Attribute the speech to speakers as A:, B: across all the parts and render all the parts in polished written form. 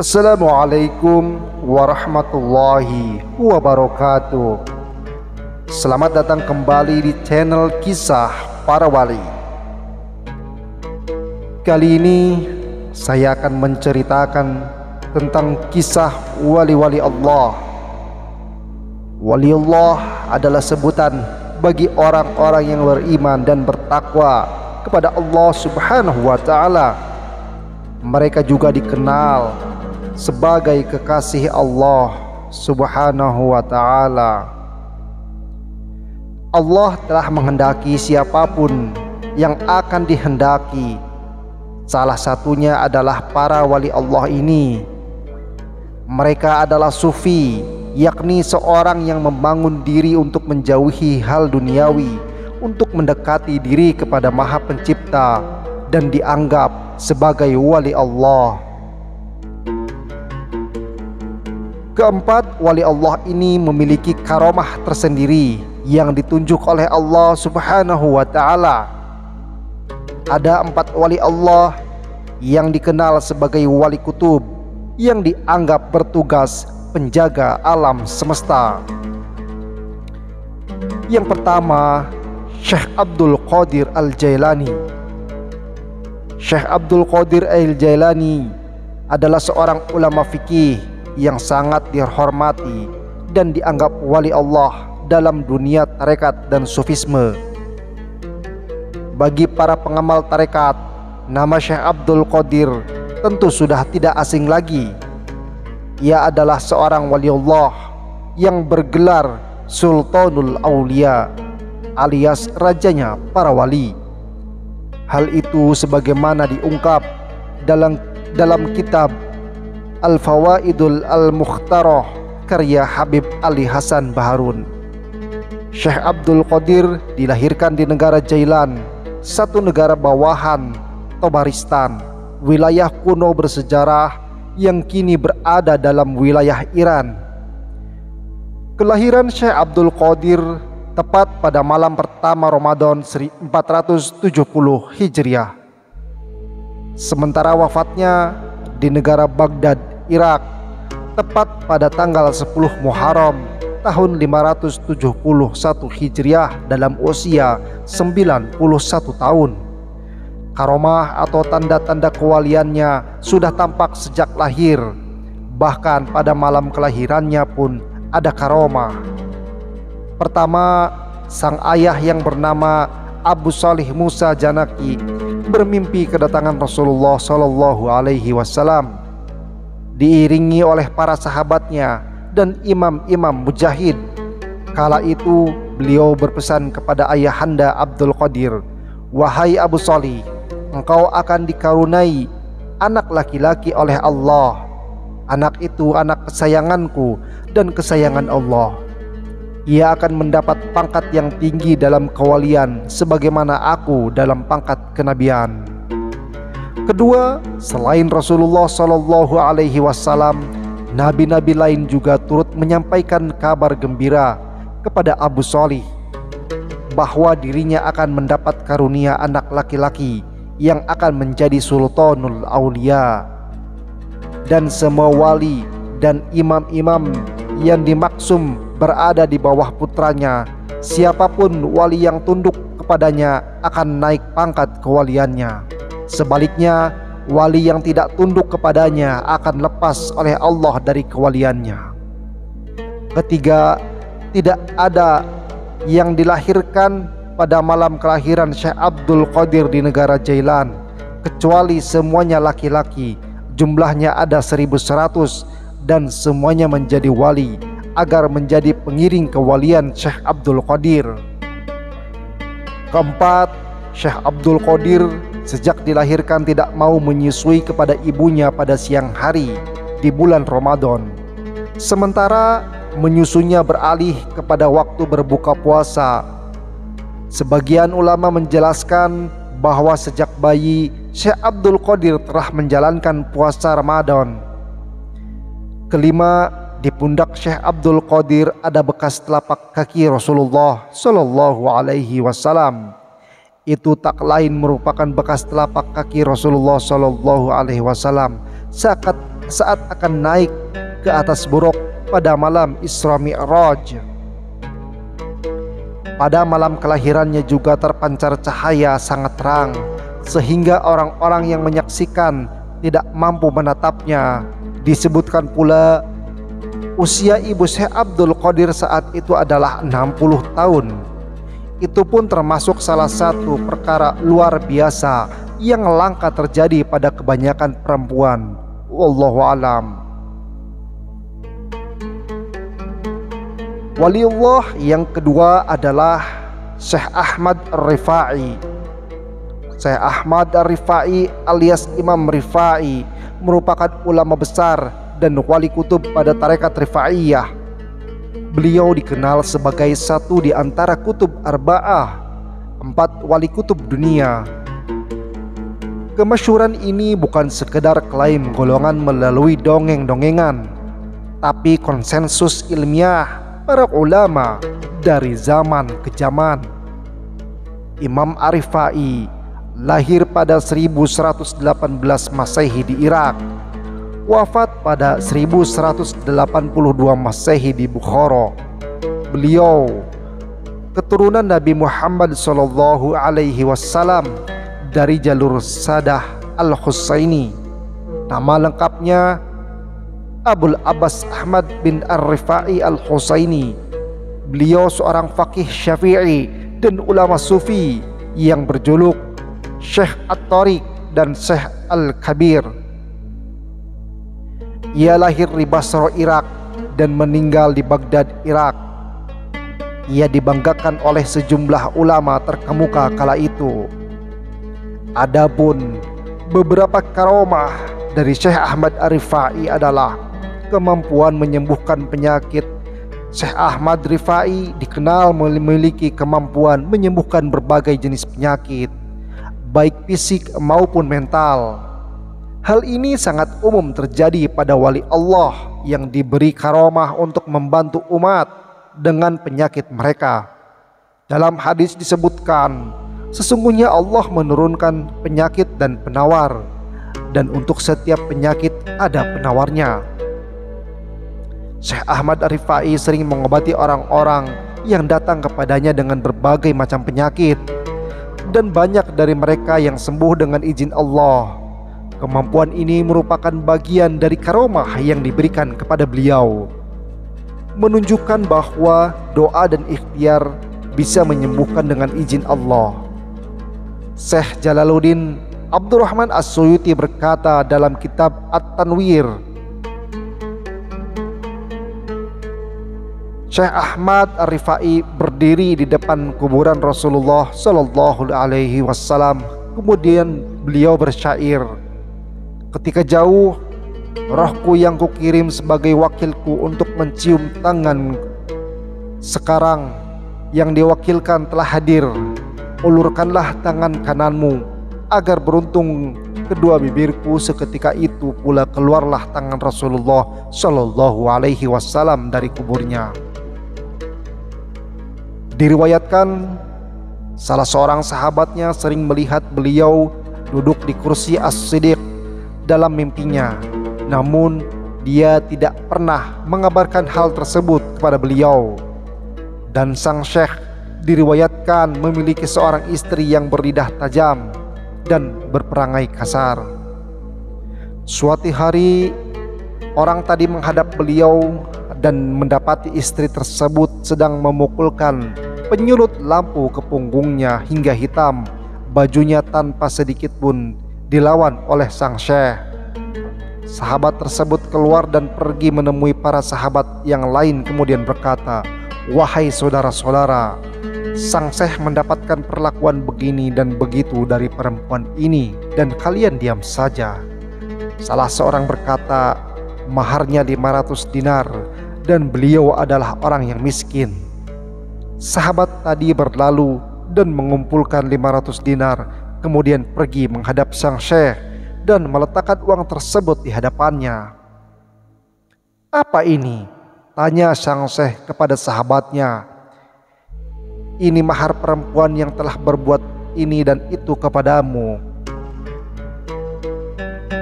A: Assalamualaikum warahmatullahi wabarakatuh. Selamat datang kembali di channel Kisah Para Wali. Kali ini saya akan menceritakan tentang kisah wali-wali Allah. Waliullah adalah sebutan bagi orang-orang yang beriman dan bertakwa kepada Allah Subhanahu wa ta'ala. Mereka juga dikenal sebagai kekasih Allah Subhanahu wa ta'ala. Allah telah menghendaki siapapun yang akan dihendaki. Salah satunya adalah para wali Allah ini. Mereka adalah sufi, yakni seorang yang membangun diri untuk menjauhi hal duniawi, untuk mendekati diri kepada Maha Pencipta dan dianggap sebagai wali Allah. Keempat, wali Allah ini memiliki karomah tersendiri yang ditunjuk oleh Allah Subhanahu wa ta'ala. Ada 4 wali Allah yang dikenal sebagai wali kutub, yang dianggap bertugas penjaga alam semesta. Yang pertama, Syekh Abdul Qadir Al-Jailani. Syekh Abdul Qadir Al-Jailani adalah seorang ulama fikih yang sangat dihormati dan dianggap wali Allah dalam dunia tarekat dan sufisme. Bagi para pengamal tarekat, nama Syekh Abdul Qadir tentu sudah tidak asing lagi. Ia adalah seorang wali Allah yang bergelar Sultanul Aulia, alias rajanya para wali. Hal itu sebagaimana diungkap dalam kitab Al-Fawaidul Al-Mukhtarah karya Habib Ali Hasan Baharun. Syekh Abdul Qadir dilahirkan di negara Jailan, satu negara bawahan Tabaristan, wilayah kuno bersejarah yang kini berada dalam wilayah Iran. Kelahiran Syekh Abdul Qadir tepat pada malam pertama Ramadan 1470 Hijriah. Sementara wafatnya di negara Baghdad, Irak, tepat pada tanggal 10 Muharram tahun 571 Hijriah dalam usia 91 tahun. Karomah atau tanda-tanda kewaliannya sudah tampak sejak lahir. Bahkan pada malam kelahirannya pun ada karomah. Pertama, sang ayah yang bernama Abu Salih Musa Janaki bermimpi kedatangan Rasulullah Shallallahu Alaihi Wasallam, diiringi oleh para sahabatnya dan imam-imam mujahid. Kala itu beliau berpesan kepada ayahanda Abdul Qadir, "Wahai Abu Salih, engkau akan dikaruniai anak laki-laki oleh Allah. Anak itu anak kesayanganku dan kesayangan Allah. Ia akan mendapat pangkat yang tinggi dalam kewalian sebagaimana aku dalam pangkat kenabian." Kedua, selain Rasulullah Shallallahu Alaihi Wasallam, nabi-nabi lain juga turut menyampaikan kabar gembira kepada Abu Salih bahwa dirinya akan mendapat karunia anak laki-laki yang akan menjadi Sultanul Aulia. Dan semua wali dan imam-imam yang dimaksum berada di bawah putranya. Siapapun wali yang tunduk kepadanya akan naik pangkat kewaliannya. Sebaliknya, wali yang tidak tunduk kepadanya akan lepas oleh Allah dari kewaliannya. Ketiga, tidak ada yang dilahirkan pada malam kelahiran Syekh Abdul Qadir di negara Jailan, kecuali semuanya laki-laki. Jumlahnya ada 1100 dan semuanya menjadi wali agar menjadi pengiring kewalian Syekh Abdul Qadir. Keempat, Syekh Abdul Qadir sejak dilahirkan tidak mau menyusui kepada ibunya pada siang hari di bulan Ramadan. Sementara menyusunya beralih kepada waktu berbuka puasa. Sebagian ulama menjelaskan bahwa sejak bayi Syekh Abdul Qadir telah menjalankan puasa Ramadan. Kelima, di pundak Syekh Abdul Qadir ada bekas telapak kaki Rasulullah Shallallahu Alaihi Wasallam. Itu tak lain merupakan bekas telapak kaki Rasulullah Shallallahu Alaihi Wasallam saat akan naik ke atas buruk pada malam Isra Mi'raj. Pada malam kelahirannya juga terpancar cahaya sangat terang, sehingga orang-orang yang menyaksikan tidak mampu menatapnya. Disebutkan pula usia ibu Syekh Abdul Qadir saat itu adalah 60 tahun. Itu pun termasuk salah satu perkara luar biasa yang langka terjadi pada kebanyakan perempuan. Wallahu alam. Waliullah yang kedua adalah Syekh Ahmad Ar-Rifai. Syekh Ahmad Ar-Rifai alias Imam Rifai merupakan ulama besar dan wali kutub pada tarekat Rifaiyah. Beliau dikenal sebagai satu di antara kutub arba'ah, 4 wali kutub dunia. Kemasyhuran ini bukan sekedar klaim golongan melalui dongeng-dongengan, tapi konsensus ilmiah para ulama dari zaman ke zaman. Imam Ar-Rifai lahir pada 1118 Masehi di Irak, wafat pada 1182 Masehi di Bukhara. Beliau keturunan Nabi Muhammad sallallahu alaihi wasallam dari jalur Sadah Al-Husaini. Nama lengkapnya Abul Abbas Ahmad bin Ar-Rifai Al-Husaini. Beliau seorang faqih Syafi'i dan ulama sufi yang berjuluk Syekh At-Tariq dan Syekh Al-Kabir. Ia lahir di Basra, Irak dan meninggal di Baghdad, Irak. Ia dibanggakan oleh sejumlah ulama terkemuka kala itu. Adapun beberapa karomah dari Syekh Ahmad Ar-Rifai adalah kemampuan menyembuhkan penyakit. Syekh Ahmad Rifai dikenal memiliki kemampuan menyembuhkan berbagai jenis penyakit, baik fisik maupun mental. Hal ini sangat umum terjadi pada wali Allah yang diberi karomah untuk membantu umat dengan penyakit mereka. Dalam hadis disebutkan, sesungguhnya Allah menurunkan penyakit dan penawar, dan untuk setiap penyakit ada penawarnya. Syekh Ahmad Ar-Rifai sering mengobati orang-orang yang datang kepadanya dengan berbagai macam penyakit, dan banyak dari mereka yang sembuh dengan izin Allah. Kemampuan ini merupakan bagian dari karomah yang diberikan kepada beliau, menunjukkan bahwa doa dan ikhtiar bisa menyembuhkan dengan izin Allah. Syekh Jalaluddin Abdurrahman As-Suyuti berkata dalam kitab At-Tanwir, Syekh Ahmad Ar-Rifai berdiri di depan kuburan Rasulullah Sallallahu Alaihi Wasallam. Kemudian beliau bersyair, ketika jauh, rohku yang kukirim sebagai wakilku untuk mencium tangan. Sekarang yang diwakilkan telah hadir. Ulurkanlah tangan kananmu agar beruntung kedua bibirku. Seketika itu pula keluarlah tangan Rasulullah Sallallahu Alaihi Wasallam dari kuburnya. Diriwayatkan salah seorang sahabatnya sering melihat beliau duduk di kursi As-Siddiq dalam mimpinya, namun dia tidak pernah mengabarkan hal tersebut kepada beliau. Dan sang syekh diriwayatkan memiliki seorang istri yang berlidah tajam dan berperangai kasar. Suatu hari orang tadi menghadap beliau dan mendapati istri tersebut sedang memukulkan penyulut lampu ke punggungnya hingga hitam. Bajunya tanpa sedikit pun dilawan oleh sang syekh. Sahabat tersebut keluar dan pergi menemui para sahabat yang lain, kemudian berkata, wahai saudara-saudara, sang syekh mendapatkan perlakuan begini dan begitu dari perempuan ini, dan kalian diam saja. Salah seorang berkata, maharnya 500 dinar dan beliau adalah orang yang miskin. Sahabat tadi berlalu dan mengumpulkan 500 dinar, kemudian pergi menghadap sang syekh dan meletakkan uang tersebut di hadapannya. Apa ini? Tanya sang syekh kepada sahabatnya. Ini mahar perempuan yang telah berbuat ini dan itu kepadamu.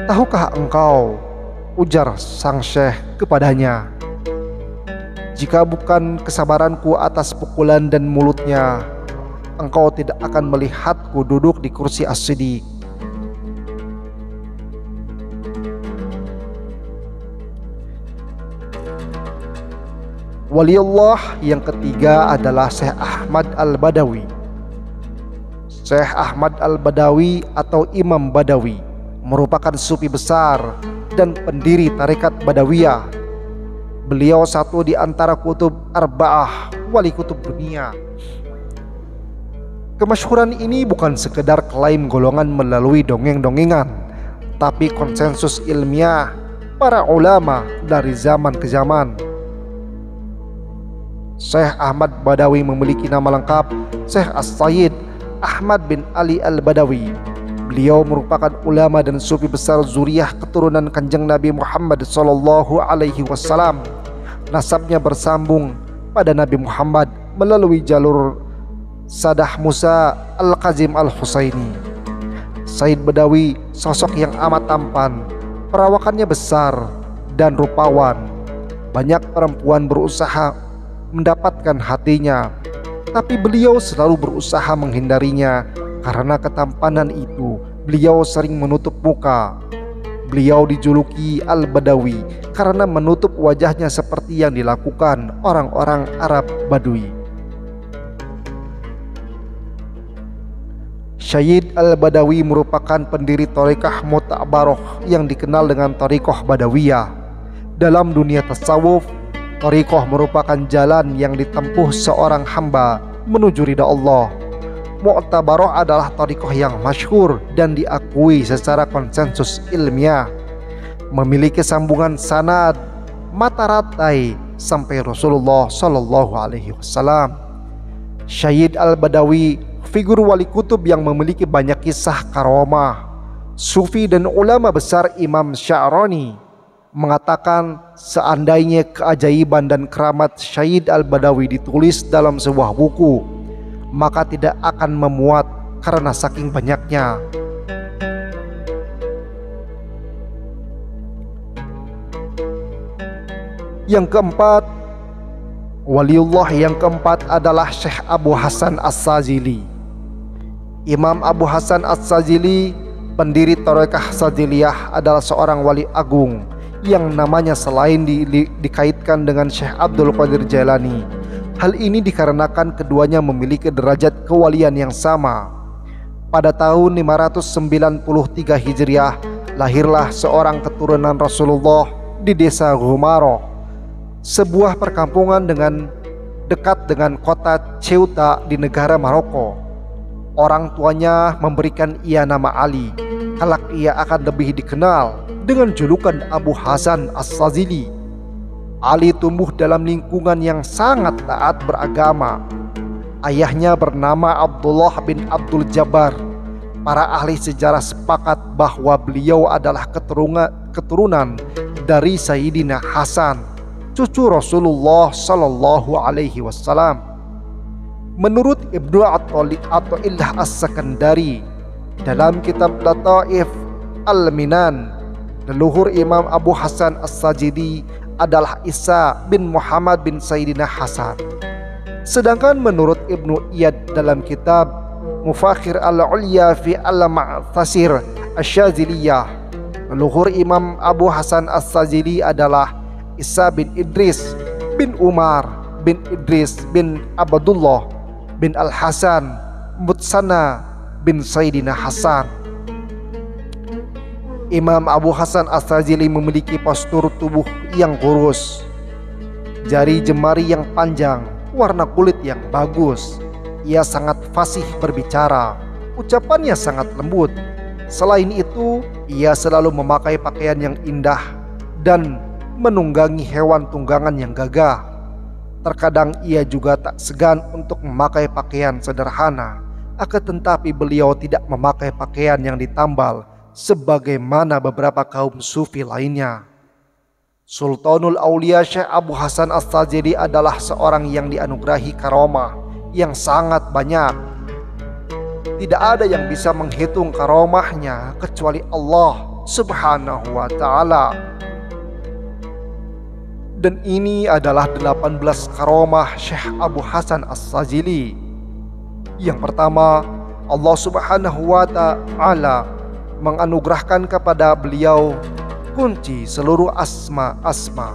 A: Tahukah engkau, Ujar sang syekh kepadanya, "Jika bukan kesabaranku atas pukulan dan mulutnya, engkau tidak akan melihatku duduk di kursi as-siddiq." Waliullah yang ketiga adalah Syekh Ahmad Al-Badawi. Syekh Ahmad Al-Badawi atau Imam Badawi merupakan sufi besar dan pendiri tarekat Badawiyah. Beliau satu di antara kutub arba'ah wali kutub dunia. Kemasyhuran ini bukan sekedar klaim golongan melalui dongeng-dongengan, tapi konsensus ilmiah para ulama dari zaman ke zaman. Syekh Ahmad Badawi memiliki nama lengkap Syekh As-Sayyid Ahmad bin Ali Al-Badawi. Beliau merupakan ulama dan sufi besar zuriyah keturunan Kanjeng Nabi Muhammad SAW. Nasabnya bersambung pada Nabi Muhammad melalui jalur Sadah Musa Al-Kazim Al-Husaini. Sayyid Badawi sosok yang amat tampan, perawakannya besar dan rupawan. Banyak perempuan berusaha mendapatkan hatinya, tapi beliau selalu berusaha menghindarinya. Karena ketampanan itu, beliau sering menutup muka. Beliau dijuluki Al-Badawi karena menutup wajahnya seperti yang dilakukan orang-orang Arab Badui. Syed Al-Badawi merupakan pendiri Thariqah Mu'tabaroh yang dikenal dengan Thariqah Badawiyah. Dalam dunia tasawuf, Thariqah merupakan jalan yang ditempuh seorang hamba menuju ridha Allah. Mu'tabaroh adalah thariqah yang masyhur dan diakui secara konsensus ilmiah, memiliki sambungan sanad mata rantai sampai Rasulullah Shallallahu Alaihi Wasallam. Syed Al-Badawi figur wali kutub yang memiliki banyak kisah karamah. Sufi dan ulama besar Imam Sya'rani mengatakan seandainya keajaiban dan keramat Syed Al-Badawi ditulis dalam sebuah buku, maka tidak akan memuat karena saking banyaknya. Yang keempat, waliullah yang keempat adalah Syekh Abu Hasan As-Sazili. Imam Abu Hasan As-Sazili, pendiri Thariqah Saziliyah, adalah seorang wali agung yang namanya selain dikaitkan dengan Syekh Abdul Qadir Jailani. Hal ini dikarenakan keduanya memiliki derajat kewalian yang sama. Pada tahun 593 Hijriah, lahirlah seorang keturunan Rasulullah di desa Ghumaro, sebuah perkampungan dekat dengan kota Ceuta di negara Maroko. Orang tuanya memberikan ia nama Ali, kelak ia akan lebih dikenal dengan julukan Abu Hasan As-Sazili. Ali tumbuh dalam lingkungan yang sangat taat beragama. Ayahnya bernama Abdullah bin Abdul Jabbar. Para ahli sejarah sepakat bahwa beliau adalah keturunan dari Sayyidina Hasan, cucu Rasulullah Sallallahu Alaihi Wasallam. Menurut Ibnu Athaillah As-Sakandari dalam kitab Lataif Al-Minan, leluhur Imam Abu Hasan As-Sazili adalah Isa bin Muhammad bin Sayyidina Hasan. Sedangkan menurut Ibnu Iyad dalam kitab Mufakhir Al-Ulya fi Al-Ma'thasir Asy-Syaziliyah, leluhur Imam Abu Hasan As-Sazili adalah Isa bin Idris bin Umar bin Idris bin Abdullah bin Al-Hasan Mutsana bin Sayyidina Hasan. Imam Abu Hasan As-Sazili memiliki postur tubuh yang kurus, jari jemari yang panjang, warna kulit yang bagus. Ia sangat fasih berbicara, ucapannya sangat lembut. Selain itu, ia selalu memakai pakaian yang indah dan menunggangi hewan tunggangan yang gagah. Terkadang ia juga tak segan untuk memakai pakaian sederhana, akan tetapi beliau tidak memakai pakaian yang ditambal sebagaimana beberapa kaum sufi lainnya. Sultanul Aulia Syekh Abu Hasan As-Sazili adalah seorang yang dianugerahi karamah yang sangat banyak. Tidak ada yang bisa menghitung karamahnya kecuali Allah Subhanahu wa Ta'ala. Dan ini adalah 18 karomah Syekh Abu Hasan As-Sajili. Yang pertama, Allah Subhanahu wa Ta'ala menganugerahkan kepada beliau kunci seluruh asma-asma,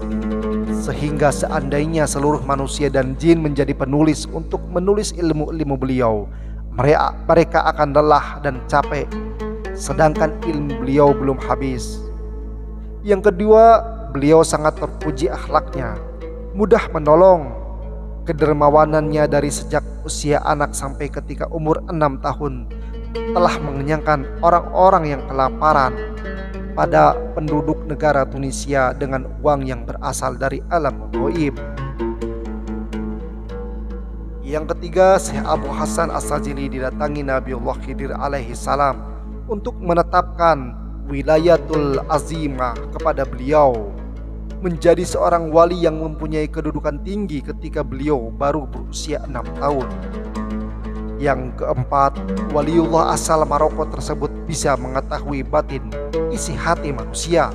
A: sehingga seandainya seluruh manusia dan jin menjadi penulis untuk menulis ilmu-ilmu beliau, mereka akan lelah dan capek, sedangkan ilmu beliau belum habis. Yang kedua, beliau sangat terpuji akhlaknya, mudah menolong. Kedermawanannya dari sejak usia anak sampai ketika umur 6 tahun telah mengenyangkan orang-orang yang kelaparan pada penduduk negara Tunisia dengan uang yang berasal dari alam ghaib. Yang ketiga, Syekh Abu Hasan As-Sajili didatangi Nabiullah Khidir alaihi salam untuk menetapkan wilayatul azimah kepada beliau, menjadi seorang wali yang mempunyai kedudukan tinggi ketika beliau baru berusia 6 tahun. Yang keempat, waliullah asal Maroko tersebut bisa mengetahui batin isi hati manusia.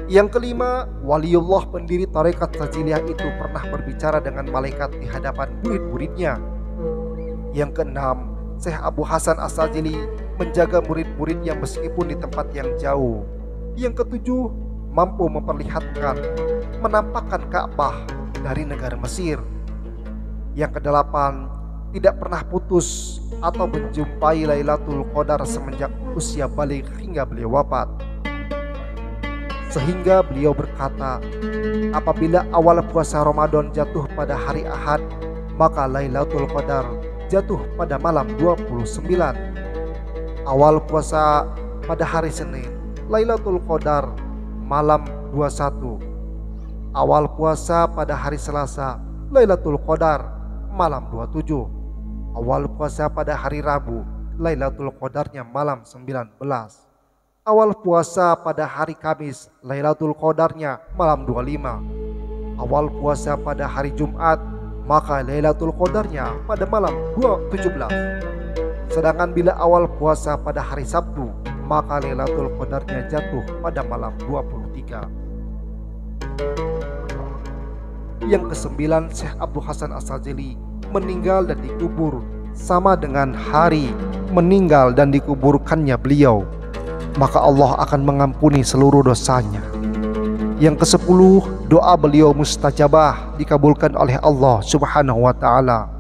A: Yang kelima, waliullah pendiri tarekat Sajiliyah itu pernah berbicara dengan malaikat di hadapan murid-muridnya. Yang keenam, Syekh Abu Hasan As-Sajili menjaga murid-muridnya meskipun di tempat yang jauh. Yang ketujuh, mampu menampakkan Ka'bah dari negara Mesir. Yang kedelapan, tidak pernah putus atau menjumpai Lailatul Qadar semenjak usia balik hingga beliau wafat. Sehingga beliau berkata, apabila awal puasa Ramadan jatuh pada hari Ahad, maka Lailatul Qadar jatuh pada malam 29. Awal puasa pada hari Senin, Lailatul Qadar malam 21. Awal puasa pada hari Selasa, Lailatul Qadar malam 27. Awal puasa pada hari Rabu, Lailatul Qadarnya malam 19. Awal puasa pada hari Kamis, Lailatul Qadarnya malam 25. Awal puasa pada hari Jumat, maka Lailatul Qadarnya pada malam 17. Sedangkan bila awal puasa pada hari Sabtu, maka Lailatul Qadarnya jatuh pada malam 23. Yang kesembilan, Syekh Abu Hasan As-Sajili meninggal dan dikubur sama dengan hari meninggal dan dikuburkannya beliau, maka Allah akan mengampuni seluruh dosanya. Yang kesepuluh, doa beliau mustajabah, dikabulkan oleh Allah Subhanahu wa Ta'ala.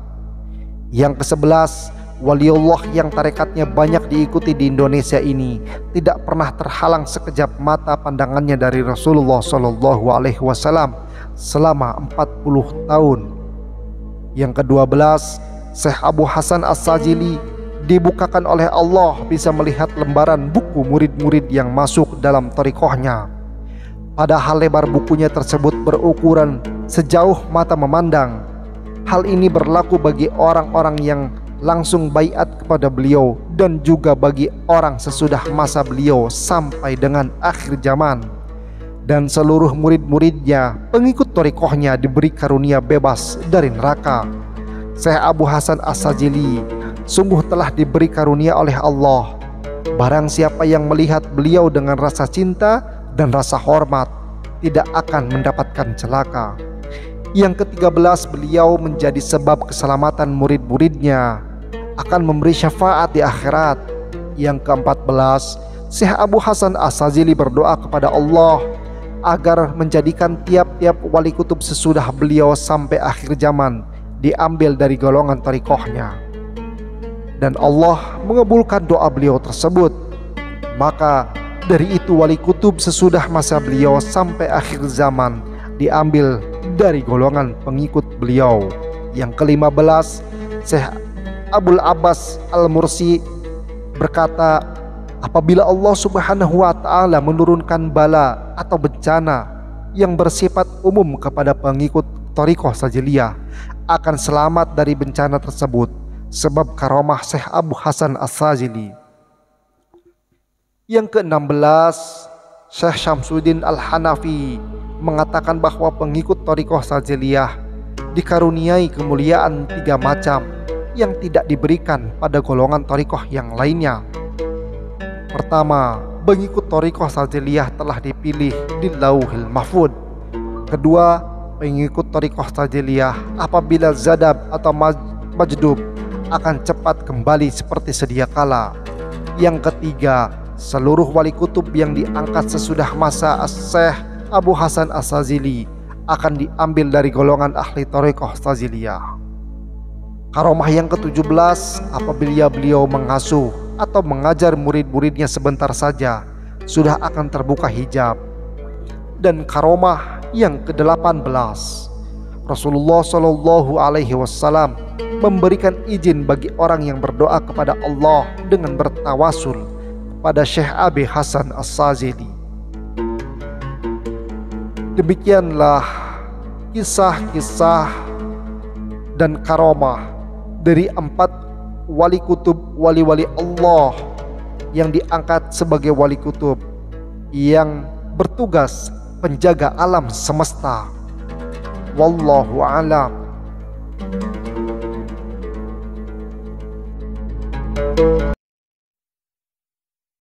A: Yang kesebelas, waliullah yang tarekatnya banyak diikuti di Indonesia ini tidak pernah terhalang sekejap mata pandangannya dari Rasulullah Shallallahu Alaihi Wasallam selama 40 tahun. Yang ke-12, Syekh Abu Hasan As-Sajili dibukakan oleh Allah bisa melihat lembaran buku murid-murid yang masuk dalam thariqahnya. Padahal lebar bukunya tersebut berukuran sejauh mata memandang. Hal ini berlaku bagi orang-orang yang langsung baiat kepada beliau dan juga bagi orang sesudah masa beliau sampai dengan akhir zaman. Dan seluruh murid-muridnya, pengikut thariqahnya diberi karunia bebas dari neraka. Syekh Abu Hasan As-Sajili sungguh telah diberi karunia oleh Allah. Barang siapa yang melihat beliau dengan rasa cinta dan rasa hormat, tidak akan mendapatkan celaka. Yang ke-13, beliau menjadi sebab keselamatan murid-muridnya, akan memberi syafaat di akhirat. Yang ke-14, Syekh Abu Hasan As-Sajili berdoa kepada Allah agar menjadikan tiap-tiap wali kutub sesudah beliau sampai akhir zaman diambil dari golongan thariqahnya. Dan Allah mengabulkan doa beliau tersebut. Maka dari itu wali kutub sesudah masa beliau sampai akhir zaman diambil dari golongan pengikut beliau. Yang ke-15, Syekh Abul Abbas Al-Mursi berkata, apabila Allah Subhanahu wa Ta'ala menurunkan bala atau bencana yang bersifat umum kepada pengikut thariqah Sajiliyah, akan selamat dari bencana tersebut sebab karomah Syekh Abu Hasan As-Sajili. Yang ke-16, Syekh Syamsuddin Al-Hanafi mengatakan bahwa pengikut thariqah Sajiliyah dikaruniai kemuliaan 3 macam yang tidak diberikan pada golongan thariqah yang lainnya. Pertama, pengikut thariqah Sajiliyah telah dipilih di Lauhil Mahfud. Kedua, pengikut Thariqah Sadziliyah apabila zadab atau majdub akan cepat kembali seperti sedia kala. Yang ketiga, seluruh wali kutub yang diangkat sesudah masa Syekh Abu Hasan As-Sadzili akan diambil dari golongan ahli Thariqah Sadziliyah. Karomah yang ke-17, apabila beliau mengasuh atau mengajar murid-muridnya sebentar saja, sudah akan terbuka hijab. Dan karomah yang ke-18, Rasulullah Shallallahu Alaihi Wasallam memberikan izin bagi orang yang berdoa kepada Allah dengan bertawasul pada Syekh Abi Hasan As-Sadzili. Demikianlah kisah-kisah dan karomah dari 4 wali kutub, wali-wali Allah yang diangkat sebagai wali kutub yang bertugas penjaga alam semesta. Wallahu a'lam.